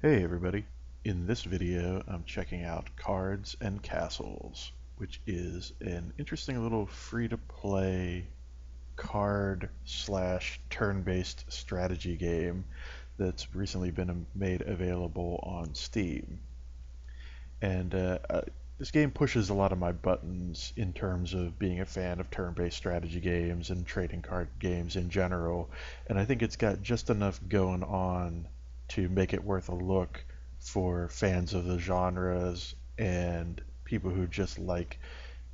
Hey everybody! In this video I'm checking out Cards and Castles, which is an interesting little free-to-play card slash turn-based strategy game that's recently been made available on Steam. And this game pushes a lot of my buttons in terms of being a fan of turn-based strategy games and trading card games in general, and I think it's got just enough going on to make it worth a look for fans of the genres and people who just like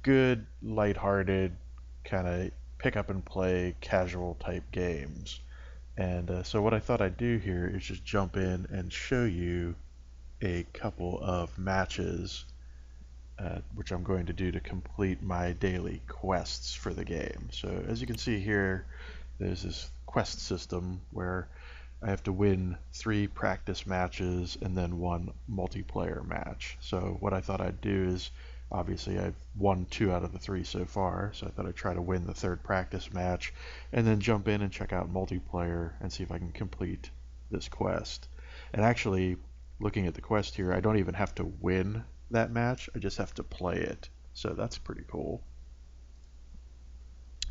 good, lighthearted, kind of pick up and play casual type games. And so what I thought I'd do here is just jump in and show you a couple of matches, which I'm going to do to complete my daily quests for the game. So as you can see here, there's this quest system where I have to win 3 practice matches and then 1 multiplayer match. So what I thought I'd do is, obviously I've won 2 out of the 3 so far, so I thought I'd try to win the 3rd practice match and then jump in and check out multiplayer and see if I can complete this quest. And actually, looking at the quest here, I don't even have to win that match, I just have to play it. So that's pretty cool.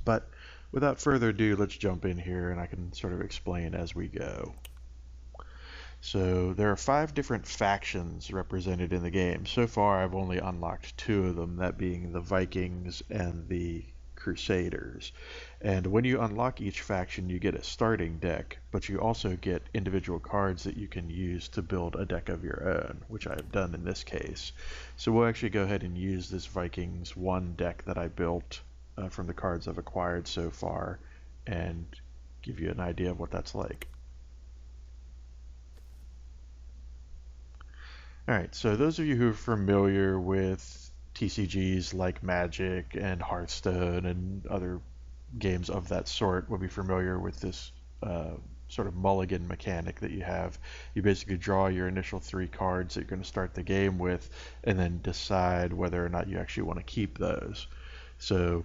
But without further ado, let's jump in here and I can sort of explain as we go. So there are 5 different factions represented in the game. So far I've only unlocked 2 of them, that being the Vikings and the Crusaders. And when you unlock each faction, you get a starting deck, but you also get individual cards that you can use to build a deck of your own, which I've done in this case. So we'll actually go ahead and use this Vikings 1 deck that I built from the cards I've acquired so far and give you an idea of what that's like. Alright, so those of you who are familiar with TCGs like Magic and Hearthstone and other games of that sort will be familiar with this sort of mulligan mechanic that you have. You basically draw your initial 3 cards that you're going to start the game with and then decide whether or not you actually want to keep those. So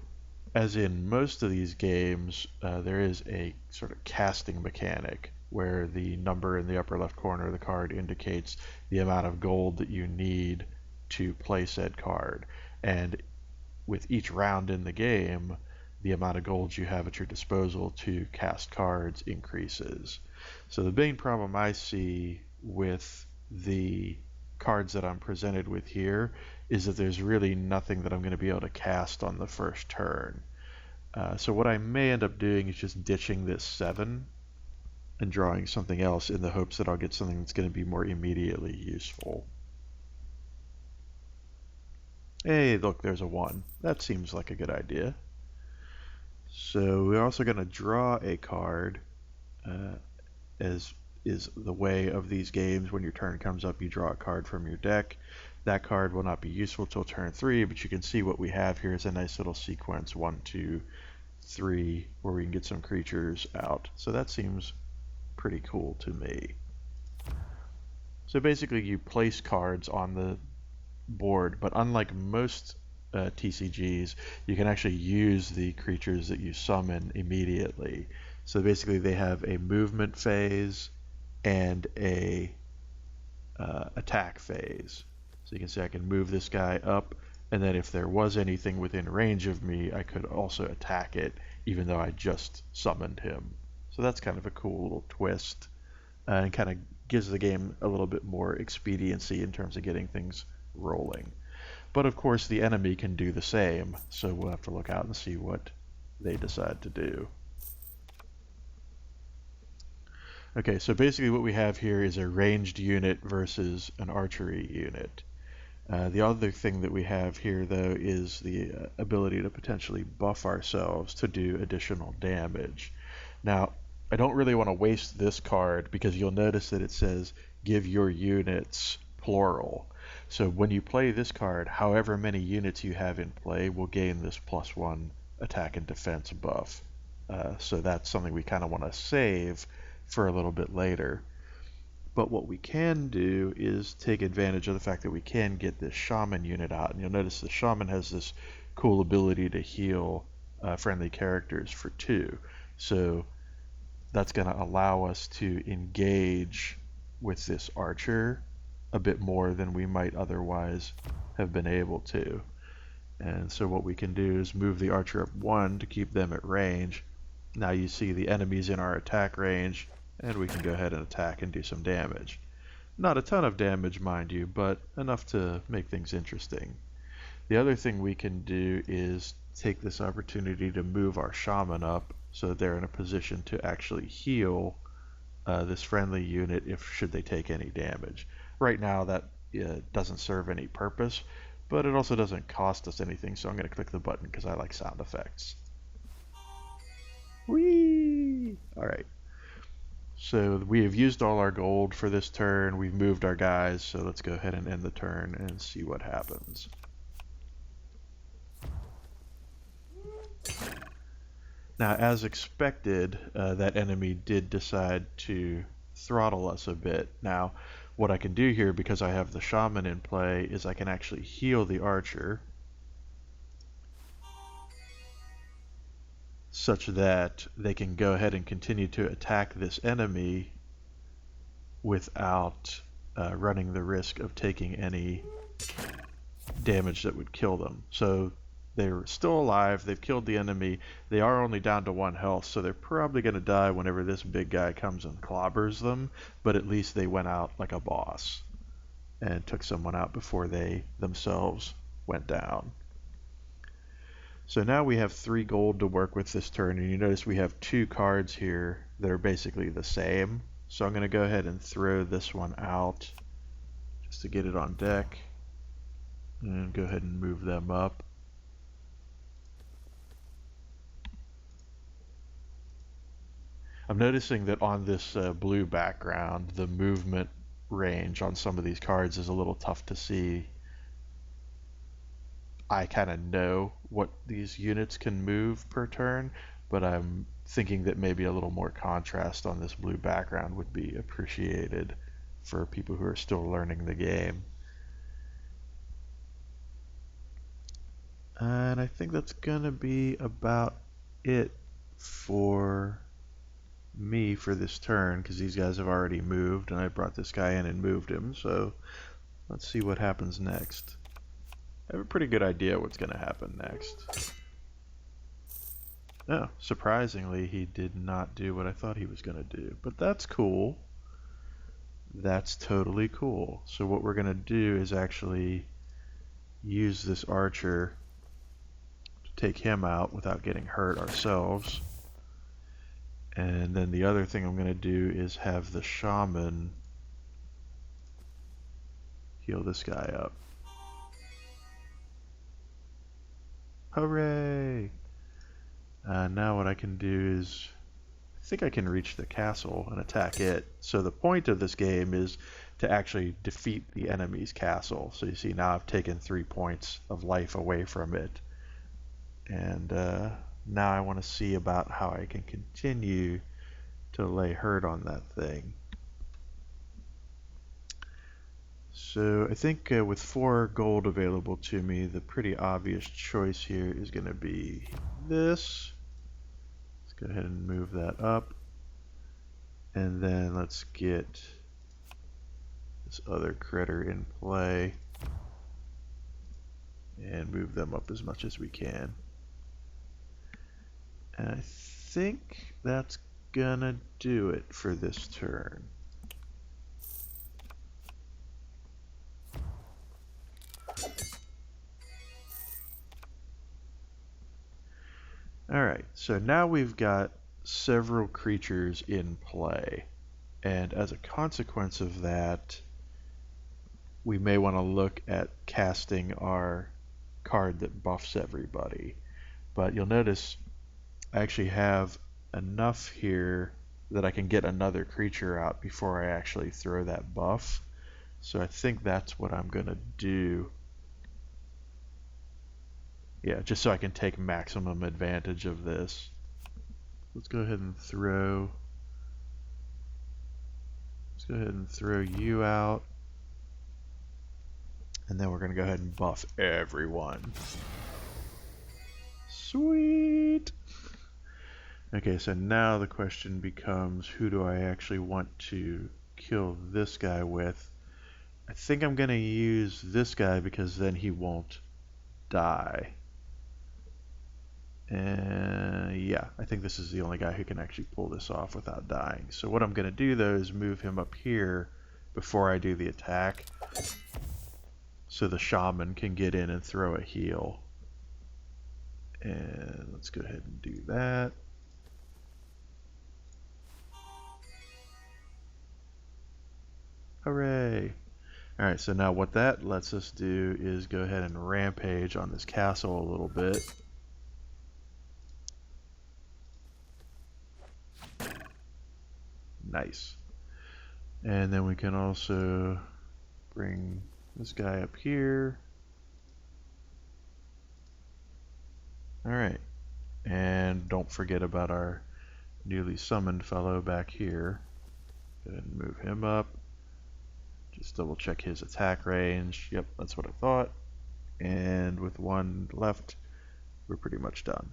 as in most of these games, there is a sort of casting mechanic where the number in the upper left corner of the card indicates the amount of gold that you need to play said card. And with each round in the game, the amount of gold you have at your disposal to cast cards increases. So the main problem I see with the cards that I'm presented with here is that there's really nothing that I'm going to be able to cast on the first turn. So what I may end up doing is just ditching this 7 and drawing something else in the hopes that I'll get something that's going to be more immediately useful. Hey, look, there's a 1. That seems like a good idea. So we're also going to draw a card, as is the way of these games. When your turn comes up, you draw a card from your deck. That card will not be useful till turn 3, but you can see what we have here is a nice little sequence, 1, 2, 3, where we can get some creatures out. So that seems pretty cool to me. So basically you place cards on the board, but unlike most TCGs, you can actually use the creatures that you summon immediately. So basically they have a movement phase and a attack phase. So you can see I can move this guy up, and then if there was anything within range of me, I could also attack it, even though I just summoned him. So that's kind of a cool little twist, and kind of gives the game a little bit more expediency in terms of getting things rolling. But of course the enemy can do the same, so we'll have to look out and see what they decide to do. Okay, so basically what we have here is a ranged unit versus an archery unit. The other thing that we have here, though, is the ability to potentially buff ourselves to do additional damage. Now, I don't really want to waste this card because you'll notice that it says give your units plural. So when you play this card, however many units you have in play will gain this +1 attack and defense buff. So that's something we kind of want to save for a little bit later. But what we can do is take advantage of the fact that we can get this shaman unit out. And you'll notice the shaman has this cool ability to heal friendly characters for 2. So that's going to allow us to engage with this archer a bit more than we might otherwise have been able to. And so what we can do is move the archer up 1 to keep them at range. Now you see the enemies in our attack range, and we can go ahead and attack and do some damage. Not a ton of damage, mind you, but enough to make things interesting. The other thing we can do is take this opportunity to move our shaman up so that they're in a position to actually heal this friendly unit if should they take any damage. Right now that doesn't serve any purpose, but it also doesn't cost us anything, so I'm going to click the button because I like sound effects. Whee! Alright. So we have used all our gold for this turn. We've moved our guys, so let's go ahead and end the turn and see what happens. Now, as expected, that enemy did decide to throttle us a bit. Now, what I can do here, because I have the shaman in play, is I can actually heal the archer such that they can go ahead and continue to attack this enemy without running the risk of taking any damage that would kill them. So they're still alive, they've killed the enemy, they are only down to 1 health, so they're probably going to die whenever this big guy comes and clobbers them, but at least they went out like a boss and took someone out before they themselves went down. So now we have 3 gold to work with this turn, and you notice we have 2 cards here that are basically the same. So I'm going to go ahead and throw this one out just to get it on deck, and go ahead and move them up. I'm noticing that on this blue background, the movement range on some of these cards is a little tough to see. I kind of know what these units can move per turn, but I'm thinking that maybe a little more contrast on this blue background would be appreciated for people who are still learning the game. And I think that's gonna be about it for me for this turn, because these guys have already moved and I brought this guy in and moved him. So let's see what happens next. I have a pretty good idea what's going to happen next. Oh, surprisingly, he did not do what I thought he was going to do, but that's cool. That's totally cool. So what we're going to do is actually use this archer to take him out without getting hurt ourselves. And then the other thing I'm going to do is have the shaman heal this guy up. Hooray! Now what I can do is, I think I can reach the castle and attack it. So the point of this game is to actually defeat the enemy's castle. So you see now I've taken 3 points of life away from it. And now I want to see about how I can continue to lay hurt on that thing. So I think with 4 gold available to me, the pretty obvious choice here is going to be this. Let's go ahead and move that up. And then let's get this other critter in play and move them up as much as we can. And I think that's gonna do it for this turn. Alright, so now we've got several creatures in play, and as a consequence of that, we may want to look at casting our card that buffs everybody. But you'll notice I actually have enough here that I can get another creature out before I actually throw that buff. So I think that's what I'm gonna do. Yeah, just so I can take maximum advantage of this. Let's go ahead and throw you out. And then we're gonna go ahead and buff everyone. Sweet! Okay, so now the question becomes, who do I actually want to kill this guy with. I think I'm going to use this guy because then he won't die. And yeah, I think this is the only guy who can actually pull this off without dying. So what I'm going to do though is move him up here before I do the attack, so the shaman can get in and throw a heal. And let's go ahead and do that. Hooray! Alright, so now what that lets us do is go ahead and rampage on this castle a little bit. Nice. And then we can also bring this guy up here. Alright. And don't forget about our newly summoned fellow back here. Go ahead and move him up. Just double check his attack range. Yep, that's what I thought. And with one left, we're pretty much done.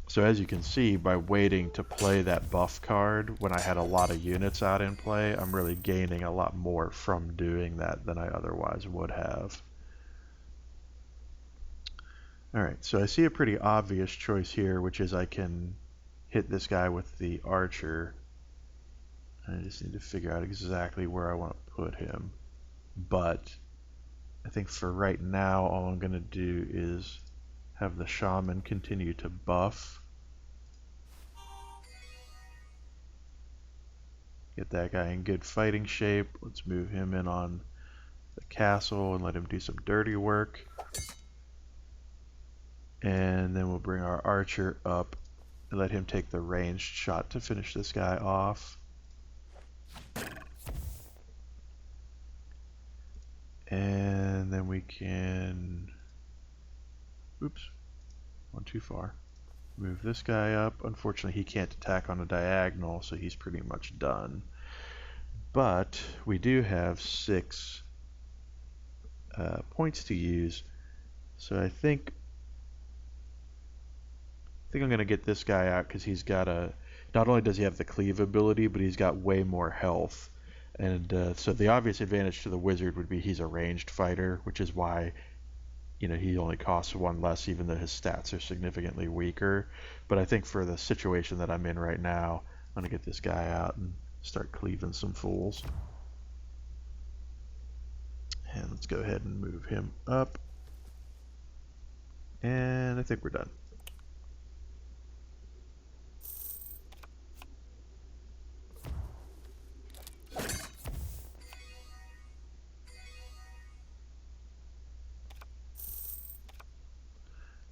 So as you can see, by waiting to play that buff card when I had a lot of units out in play, I'm really gaining a lot more from doing that than I otherwise would have. Alright, so I see a pretty obvious choice here, which is I can hit this guy with the archer. I just need to figure out exactly where I want to put him. But I think for right now, all I'm going to do is have the shaman continue to buff. Get that guy in good fighting shape. Let's move him in on the castle and let him do some dirty work. And then we'll bring our archer up and let him take the ranged shot to finish this guy off. And then we can, oops, went too far. Move this guy up. Unfortunately, he can't attack on a diagonal, so he's pretty much done. But we do have 6 points to use, so I think I'm going to get this guy out because he's got a, not only does he have the cleave ability, but he's got way more health. And so the obvious advantage to the wizard would be he's a ranged fighter, which is why, you know, he only costs 1 less even though his stats are significantly weaker. But I think for the situation that I'm in right now, I'm going to get this guy out and start cleaving some fools. And let's go ahead and move him up. And I think we're done.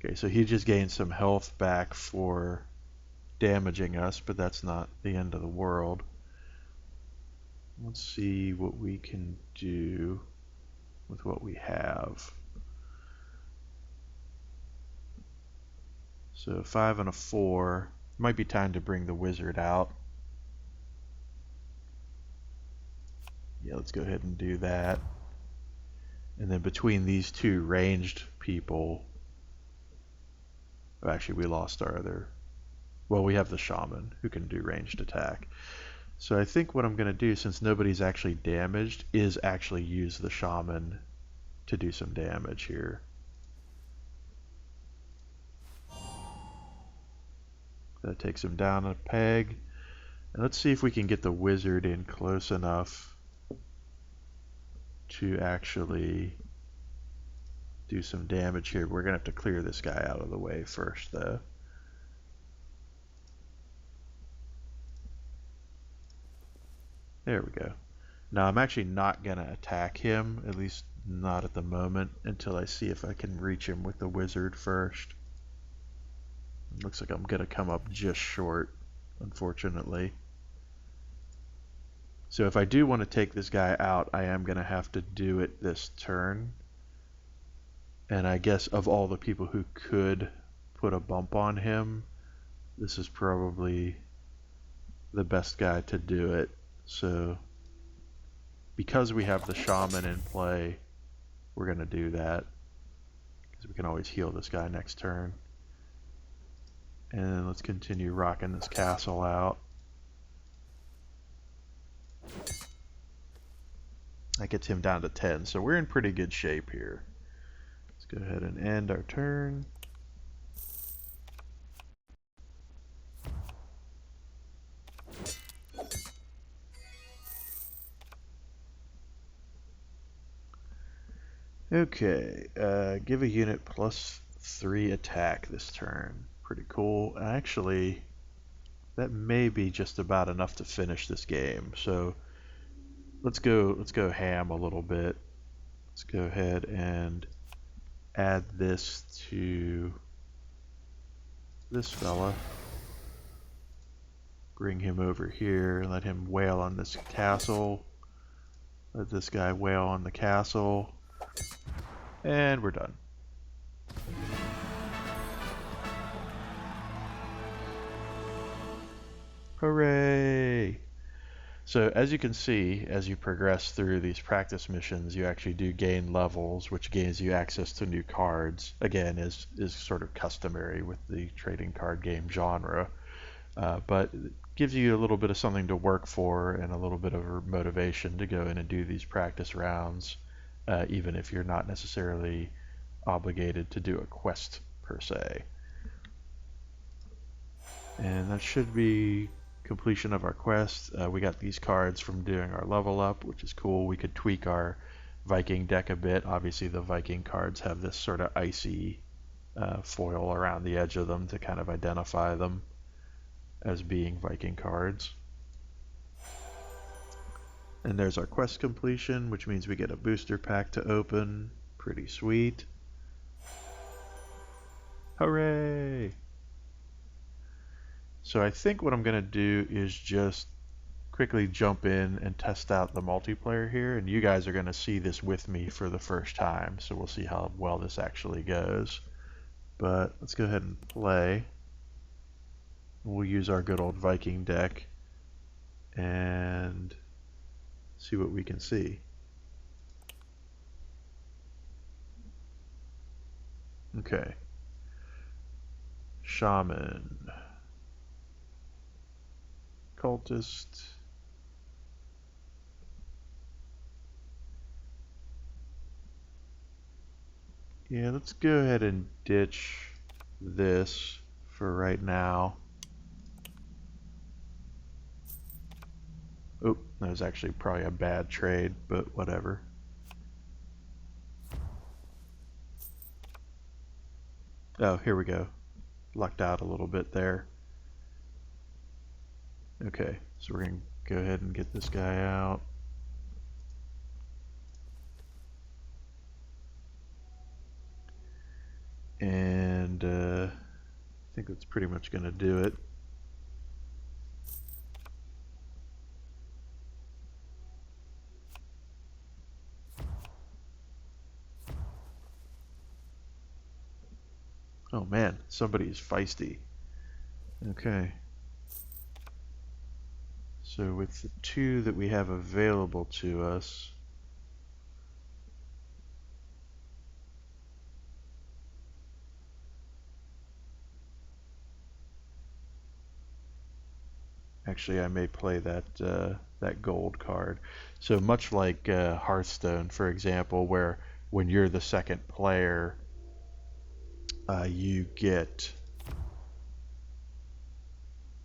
Okay, so he just gained some health back for damaging us, but that's not the end of the world. Let's see what we can do with what we have. So 5 and a 4. Might be time to bring the wizard out. Yeah, let's go ahead and do that. And then between these 2 ranged people, actually we lost our other, well, we have the shaman who can do ranged attack. So I think what I'm going to do, since nobody's actually damaged, is actually use the shaman to do some damage here. That takes him down a peg. And let's see if we can get the wizard in close enough to actually do some damage here. We're going to have to clear this guy out of the way first, though. There we go. Now I'm actually not going to attack him, at least not at the moment, until I see if I can reach him with the wizard first. It looks like I'm going to come up just short, unfortunately. So if I do want to take this guy out, I am going to have to do it this turn. And I guess of all the people who could put a bump on him, this is probably the best guy to do it. So because we have the shaman in play, we're going to do that, because we can always heal this guy next turn. And let's continue rocking this castle out. That gets him down to 10, so we're in pretty good shape here. Let's go ahead and end our turn. Okay, give a unit +3 attack this turn. Pretty cool. Actually, that may be just about enough to finish this game. So let's go ham a little bit. Let's go ahead and add this to this fella. Bring him over here, let him wail on this castle. Let this guy wail on the castle. And we're done. Hooray! So as you can see, as you progress through these practice missions, you actually do gain levels, which gains you access to new cards. Again, is sort of customary with the trading card game genre, but it gives you a little bit of something to work for and a little bit of a motivation to go in and do these practice rounds, even if you're not necessarily obligated to do a quest per se. And that should be completion of our quest. We got these cards from doing our level up, which is cool. We could tweak our Viking deck a bit. Obviously the Viking cards have this sort of icy foil around the edge of them to kind of identify them as being Viking cards. And there's our quest completion, which means we get a booster pack to open. Pretty sweet. Hooray! So I think what I'm going to do is just quickly jump in and test out the multiplayer here, and you guys are going to see this with me for the first time, so we'll see how well this actually goes. But let's go ahead and play. We'll use our good old Viking deck and see what we can see. Okay. Shaman. Cultist. Yeah, let's go ahead and ditch this for right now. Oh, that was actually probably a bad trade, but whatever. Oh, here we go. Lucked out a little bit there. Okay, so we're going to go ahead and get this guy out. And I think that's pretty much going to do it. Oh man, somebody's feisty. Okay. So with the two that we have available to us, actually I may play that that gold card. So much like Hearthstone, for example, where when you're the second player, you get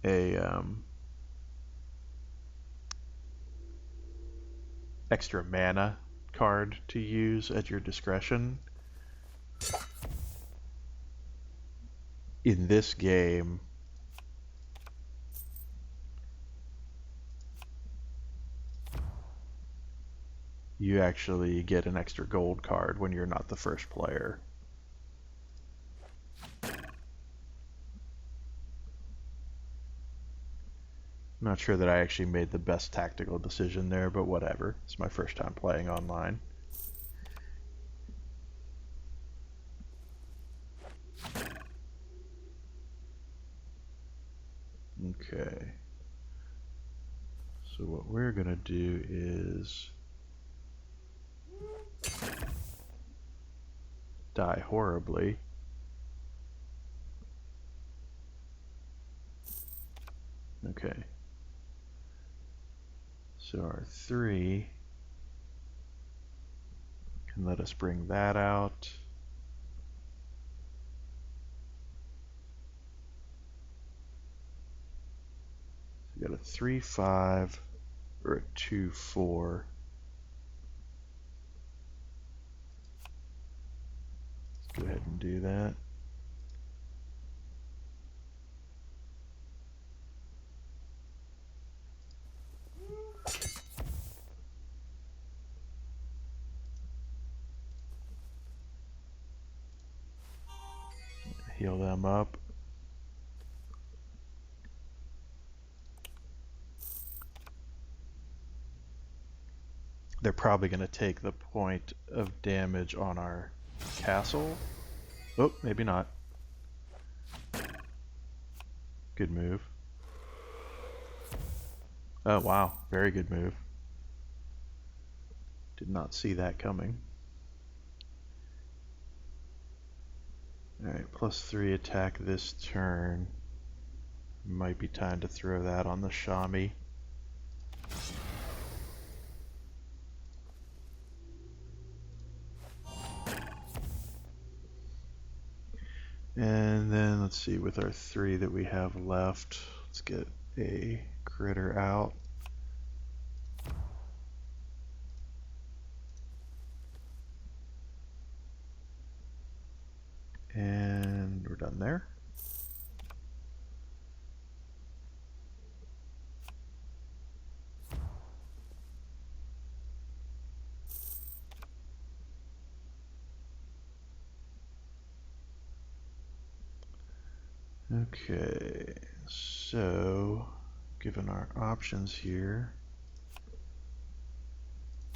a extra mana card to use at your discretion. In this game, you actually get an extra gold card when you're not the first player. I'm not sure that I actually made the best tactical decision there, but whatever. It's my first time playing online. Okay. So what we're going to do is die horribly. Okay. So our 3 can let us bring that out. So we got a 3-5 or a 2-4. Let's go ahead and do that. Heal them up. They're probably going to take the point of damage on our castle. Oh, maybe not. Good move. Oh, wow. Very good move. Did not see that coming. Alright, +3 attack this turn. Might be time to throw that on the Shami. And then let's see, with our 3 that we have left, let's get a critter out. And we're done there. Okay, so given our options here,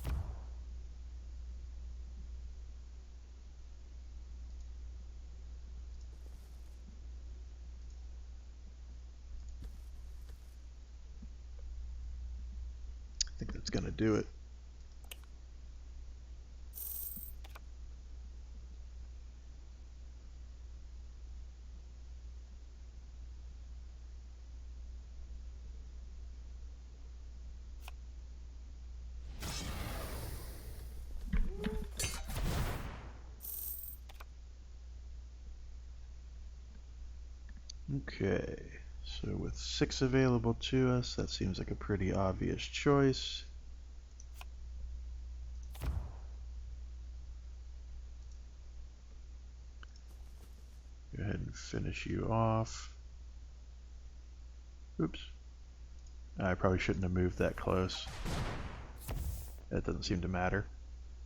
I think that's going to do it. Okay, so with 6 available to us, that seems like a pretty obvious choice. Go ahead and finish you off. Oops. I probably shouldn't have moved that close. That doesn't seem to matter,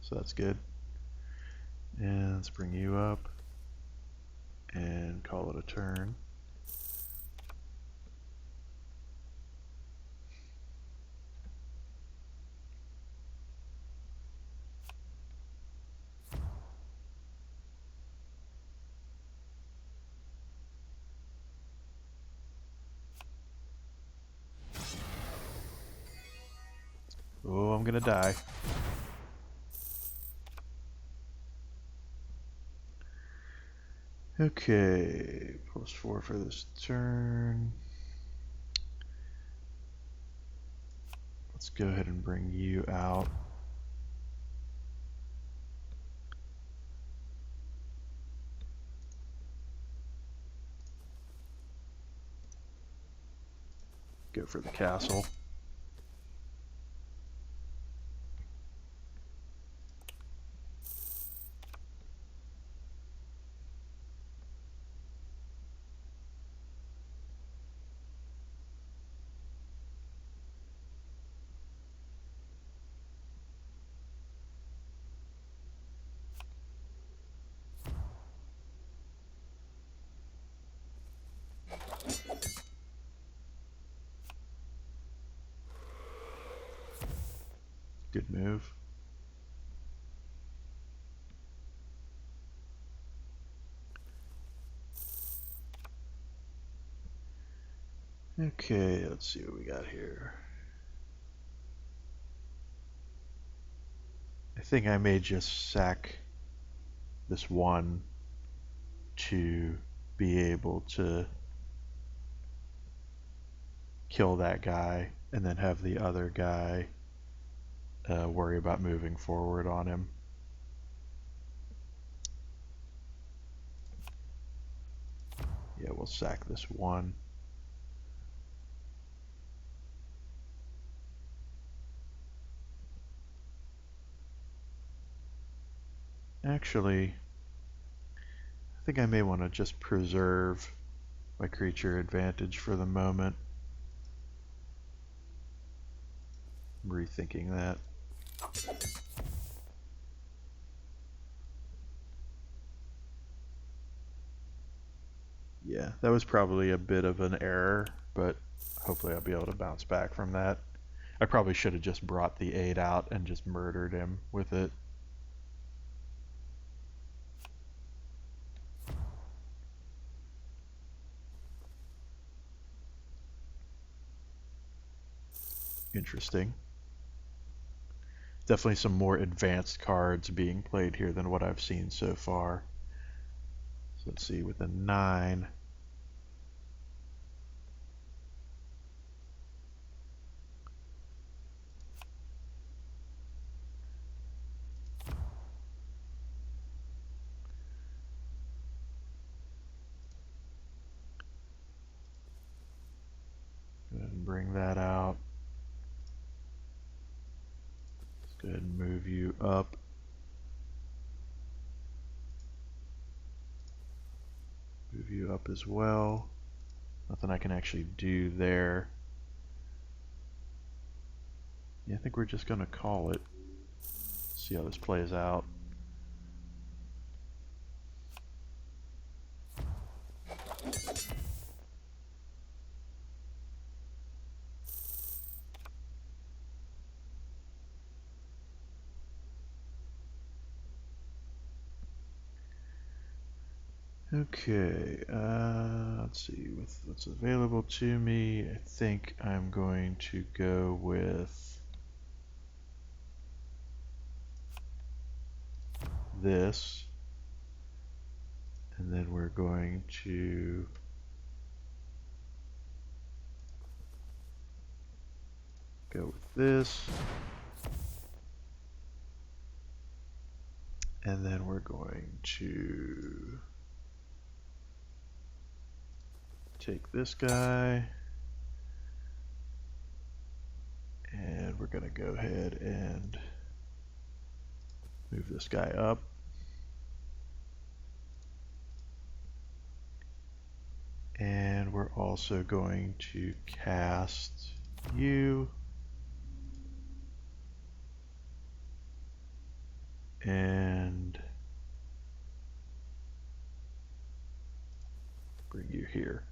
so that's good. And let's bring you up and call it a turn. Oh, I'm gonna die. Okay, +4 for this turn. Let's go ahead and bring you out. Go for the castle. Good move. Okay, let's see what we got here. I think I may just sack this 1 to be able to kill that guy and then have the other guy worry about moving forward on him. Yeah, we'll sack this one. Actually, I think I may want to just preserve my creature advantage for the moment. I'm rethinking that. Yeah, that was probably a bit of an error, but hopefully I'll be able to bounce back from that. I probably should have just brought the 8 out and just murdered him with it. Interesting. Definitely some more advanced cards being played here than what I've seen so far. So let's see, with a 9. Go ahead and bring that out. Let's go ahead and move you up. Move you up as well. Nothing I can actually do there. Yeah, I think we're just going to call it. See how this plays out. Okay, let's see, with what's available to me, I think I'm going to go with this, and then we're going to go with this, and then we're going to take this guy, and we're going to go ahead and move this guy up. And we're also going to cast you. And bring you here.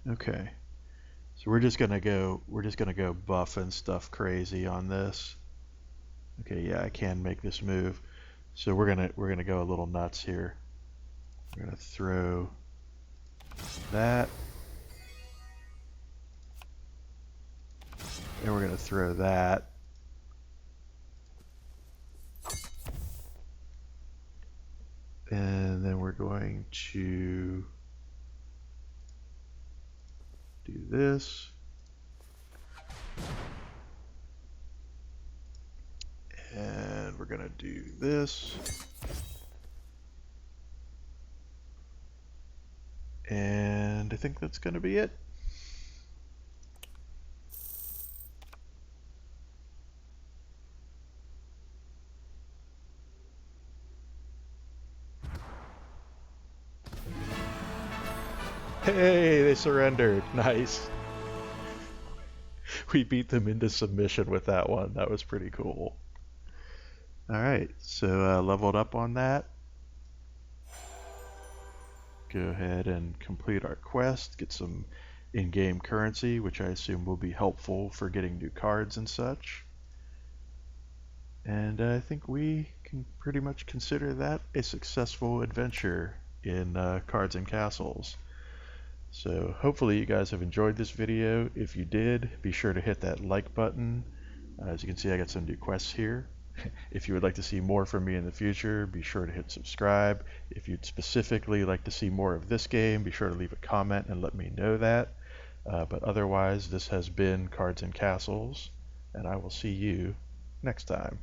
Okay. So we're just gonna go buff and stuff crazy on this. Okay, yeah, I can make this move. So we're gonna go a little nuts here. We're gonna throw that. And we're gonna throw that. And then we're going to do this. And we're gonna do this. And I think that's gonna be it. Hey, they surrendered. Nice. We beat them into submission with that one. That was pretty cool. All right, so leveled up on that. go ahead and complete our quest, get some in-game currency, which I assume will be helpful for getting new cards and such. And I think we can pretty much consider that a successful adventure in Cards and Castles. So hopefully you guys have enjoyed this video. If you did, be sure to hit that like button. As you can see, I got some new quests here. If you would like to see more from me in the future, be sure to hit subscribe. If you'd specifically like to see more of this game, be sure to leave a comment and let me know that. But otherwise, this has been Cards and Castles, and I will see you next time.